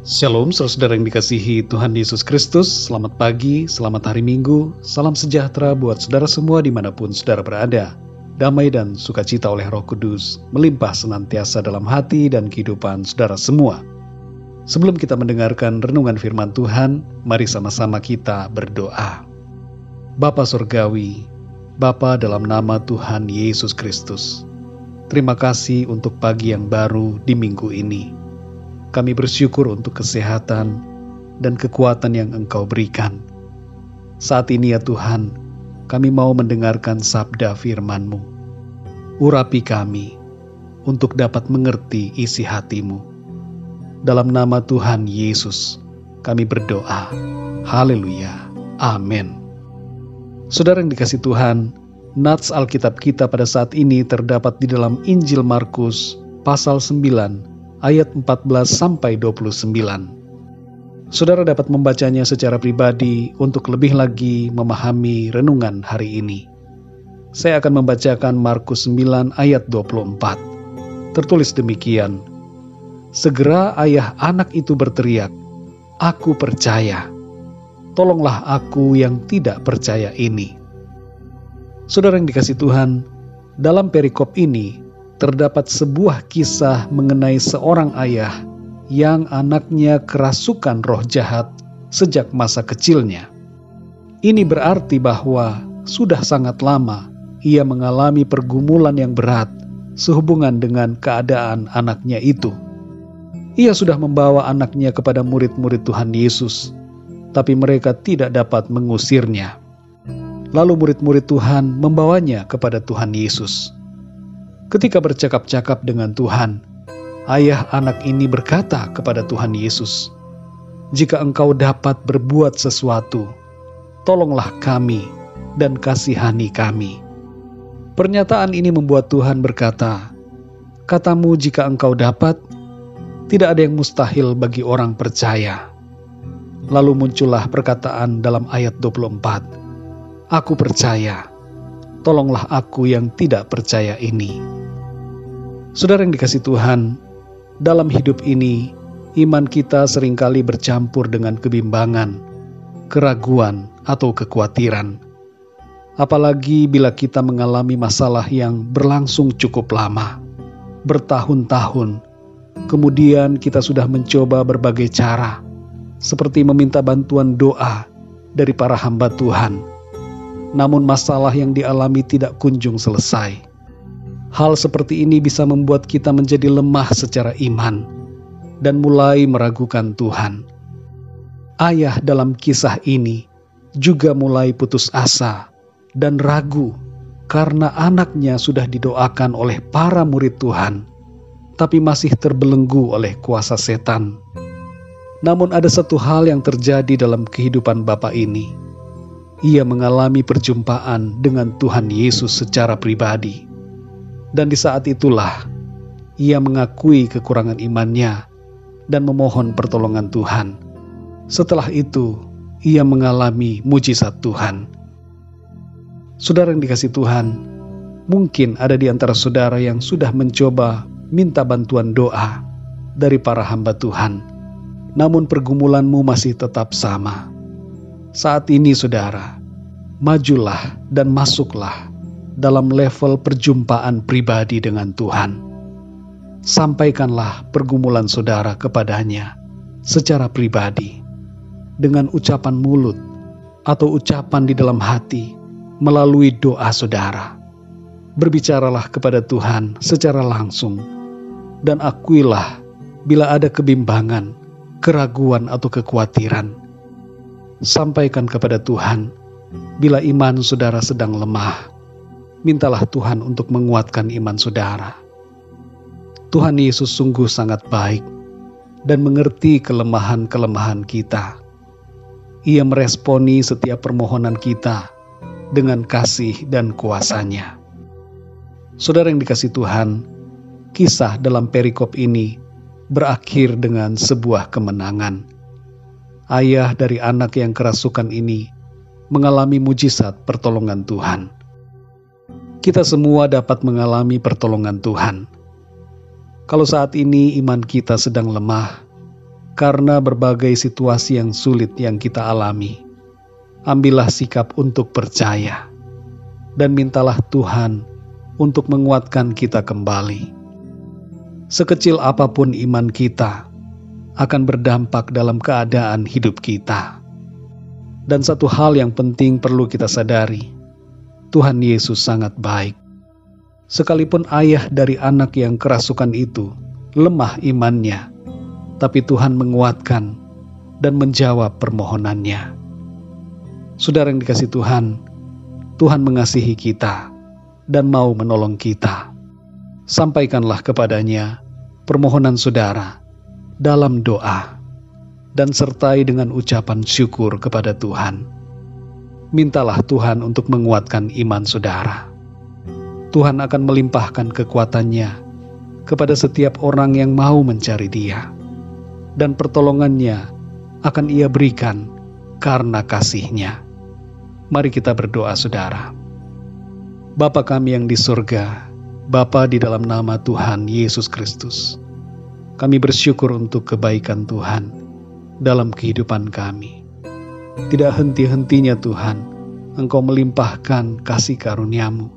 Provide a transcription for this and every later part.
Shalom, saudara yang dikasihi Tuhan Yesus Kristus. Selamat pagi, selamat hari Minggu. Salam sejahtera buat saudara semua dimanapun saudara berada. Damai dan sukacita oleh Roh Kudus melimpah senantiasa dalam hati dan kehidupan saudara semua. Sebelum kita mendengarkan renungan firman Tuhan, mari sama-sama kita berdoa. Bapa Surgawi, Bapa dalam nama Tuhan Yesus Kristus, terima kasih untuk pagi yang baru di minggu ini. Kami bersyukur untuk kesehatan dan kekuatan yang Engkau berikan. Saat ini ya Tuhan, kami mau mendengarkan sabda firman-Mu. Urapi kami untuk dapat mengerti isi hati-Mu. Dalam nama Tuhan Yesus, kami berdoa. Haleluya. Amin. Saudara yang dikasih Tuhan, nats Alkitab kita pada saat ini terdapat di dalam Injil Markus pasal 9 ayat 14-29. Saudara dapat membacanya secara pribadi untuk lebih lagi memahami renungan hari ini. Saya akan membacakan Markus 9 ayat 24. Tertulis demikian, segera ayah anak itu berteriak, "Aku percaya, tolonglah aku yang tidak percaya ini." Saudara yang dikasih Tuhan, dalam perikop ini terdapat sebuah kisah mengenai seorang ayah yang anaknya kerasukan roh jahat sejak masa kecilnya. Ini berarti bahwa sudah sangat lama ia mengalami pergumulan yang berat sehubungan dengan keadaan anaknya itu. Ia sudah membawa anaknya kepada murid-murid Tuhan Yesus, tapi mereka tidak dapat mengusirnya. Lalu murid-murid Tuhan membawanya kepada Tuhan Yesus. Ketika bercakap-cakap dengan Tuhan, ayah anak ini berkata kepada Tuhan Yesus, "Jika Engkau dapat berbuat sesuatu, tolonglah kami dan kasihani kami." Pernyataan ini membuat Tuhan berkata, "Katamu jika Engkau dapat, tidak ada yang mustahil bagi orang percaya." Lalu muncullah perkataan dalam ayat 24, "Aku percaya, tolonglah aku yang tidak percaya ini." Saudara yang dikasih Tuhan, dalam hidup ini, iman kita seringkali bercampur dengan kebimbangan, keraguan, atau kekhawatiran. Apalagi bila kita mengalami masalah yang berlangsung cukup lama, bertahun-tahun, kemudian kita sudah mencoba berbagai cara, seperti meminta bantuan doa dari para hamba Tuhan. Namun masalah yang dialami tidak kunjung selesai. Hal seperti ini bisa membuat kita menjadi lemah secara iman dan mulai meragukan Tuhan. Ayah dalam kisah ini juga mulai putus asa dan ragu karena anaknya sudah didoakan oleh para murid Tuhan, tapi masih terbelenggu oleh kuasa setan. Namun ada satu hal yang terjadi dalam kehidupan bapak ini. Ia mengalami perjumpaan dengan Tuhan Yesus secara pribadi. Dan di saat itulah, ia mengakui kekurangan imannya dan memohon pertolongan Tuhan. Setelah itu, ia mengalami mujizat Tuhan. Saudara yang dikasih Tuhan, mungkin ada di antara saudara yang sudah mencoba minta bantuan doa dari para hamba Tuhan. Namun pergumulanmu masih tetap sama. Saat ini saudara, majulah dan masuklah dalam level perjumpaan pribadi dengan Tuhan. Sampaikanlah pergumulan saudara kepadanya secara pribadi, dengan ucapan mulut atau ucapan di dalam hati melalui doa saudara. Berbicaralah kepada Tuhan secara langsung, dan akuilah bila ada kebimbangan, keraguan atau kekhawatiran. Sampaikan kepada Tuhan bila iman saudara sedang lemah. Mintalah Tuhan untuk menguatkan iman saudara. Tuhan Yesus sungguh sangat baik dan mengerti kelemahan-kelemahan kita. Ia meresponi setiap permohonan kita dengan kasih dan kuasa-Nya. Saudara yang dikasih Tuhan, kisah dalam perikop ini berakhir dengan sebuah kemenangan. Ayah dari anak yang kerasukan ini mengalami mujizat pertolongan Tuhan. Kita semua dapat mengalami pertolongan Tuhan. Kalau saat ini iman kita sedang lemah, karena berbagai situasi yang sulit yang kita alami. Ambillah sikap untuk percaya, dan mintalah Tuhan untuk menguatkan kita kembali. Sekecil apapun iman kita, akan berdampak dalam keadaan hidup kita. Dan satu hal yang penting perlu kita sadari, Tuhan Yesus sangat baik. Sekalipun ayah dari anak yang kerasukan itu lemah imannya, tapi Tuhan menguatkan dan menjawab permohonannya. Saudara yang dikasihi Tuhan, Tuhan mengasihi kita dan mau menolong kita. Sampaikanlah kepadanya permohonan saudara dalam doa, dan sertai dengan ucapan syukur kepada Tuhan. Mintalah Tuhan untuk menguatkan iman saudara. Tuhan akan melimpahkan kekuatannya kepada setiap orang yang mau mencari Dia, dan pertolongannya akan Ia berikan karena kasih-Nya. Mari kita berdoa saudara. Bapa kami yang di surga, Bapa di dalam nama Tuhan Yesus Kristus, kami bersyukur untuk kebaikan Tuhan dalam kehidupan kami. Tidak henti-hentinya Tuhan, Engkau melimpahkan kasih karunia-Mu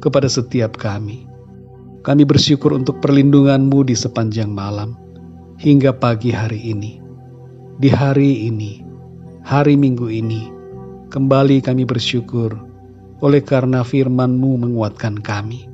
kepada setiap kami. Kami bersyukur untuk perlindungan-Mu di sepanjang malam hingga pagi hari ini. Di hari ini, hari Minggu ini, kembali kami bersyukur oleh karena firman-Mu menguatkan kami.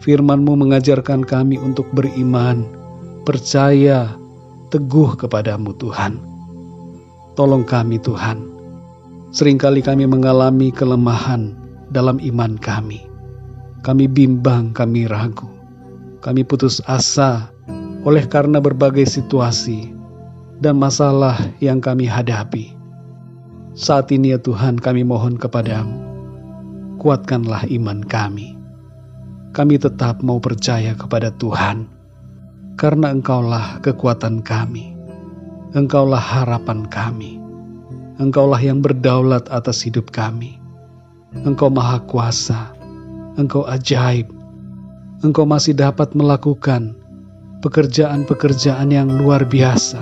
Firman-Mu mengajarkan kami untuk beriman, percaya, teguh kepadamu Tuhan. Tolong kami Tuhan. Seringkali kami mengalami kelemahan dalam iman kami. Kami bimbang, kami ragu. Kami putus asa oleh karena berbagai situasi dan masalah yang kami hadapi. Saat ini ya Tuhan, kami mohon kepadamu, kuatkanlah iman kami. Kami tetap mau percaya kepada Tuhan, karena Engkaulah kekuatan kami, Engkaulah harapan kami, Engkaulah yang berdaulat atas hidup kami. Engkau maha kuasa, Engkau ajaib, Engkau masih dapat melakukan pekerjaan-pekerjaan yang luar biasa,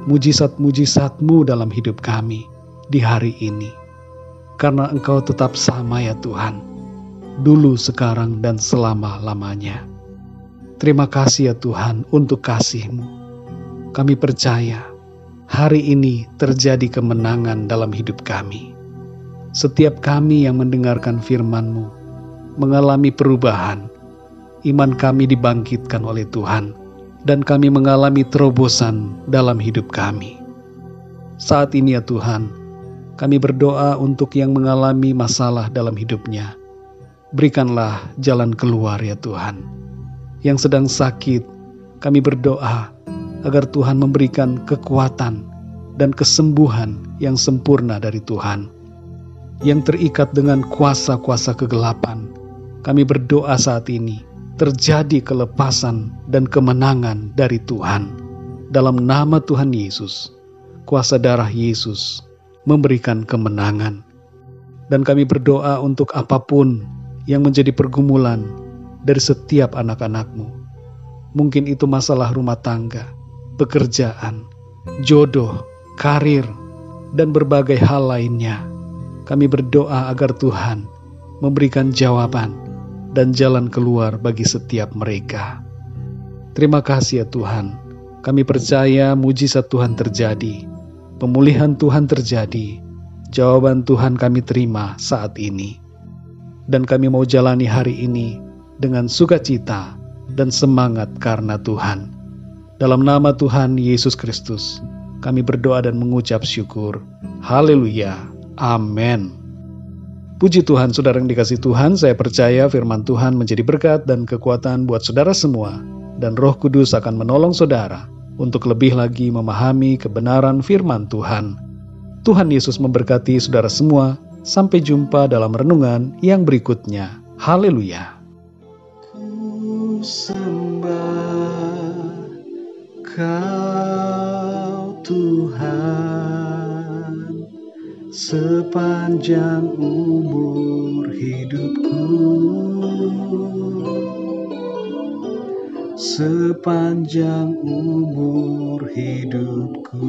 mujizat-mujizat-Mu dalam hidup kami di hari ini. Karena Engkau tetap sama ya Tuhan, dulu, sekarang, dan selama-lamanya. Terima kasih ya Tuhan untuk kasih-Mu. Kami percaya hari ini terjadi kemenangan dalam hidup kami. Setiap kami yang mendengarkan firman-Mu mengalami perubahan. Iman kami dibangkitkan oleh Tuhan, dan kami mengalami terobosan dalam hidup kami. Saat ini ya Tuhan, kami berdoa untuk yang mengalami masalah dalam hidupnya. Berikanlah jalan keluar ya Tuhan. Yang sedang sakit, kami berdoa agar Tuhan memberikan kekuatan dan kesembuhan yang sempurna dari Tuhan. Yang terikat dengan kuasa-kuasa kegelapan, kami berdoa saat ini terjadi kelepasan dan kemenangan dari Tuhan. Dalam nama Tuhan Yesus, kuasa darah Yesus memberikan kemenangan. Dan kami berdoa untuk apapun yang menjadi pergumulan dari setiap anak-anak-Mu. Mungkin itu masalah rumah tangga, pekerjaan, jodoh, karir, dan berbagai hal lainnya. Kami berdoa agar Tuhan memberikan jawaban dan jalan keluar bagi setiap mereka. Terima kasih ya Tuhan. Kami percaya mujizat Tuhan terjadi, pemulihan Tuhan terjadi, jawaban Tuhan kami terima saat ini. Dan kami mau jalani hari ini dengan sukacita dan semangat karena Tuhan. Dalam nama Tuhan Yesus Kristus, kami berdoa dan mengucap syukur. Haleluya. Amin. Puji Tuhan, saudara yang dikasihi Tuhan, saya percaya firman Tuhan menjadi berkat dan kekuatan buat saudara semua, dan Roh Kudus akan menolong saudara untuk lebih lagi memahami kebenaran firman Tuhan. Tuhan Yesus memberkati saudara semua. Sampai jumpa dalam renungan yang berikutnya. Haleluya. Ku sembah Kau Tuhan sepanjang umur hidupku, sepanjang umur hidupku.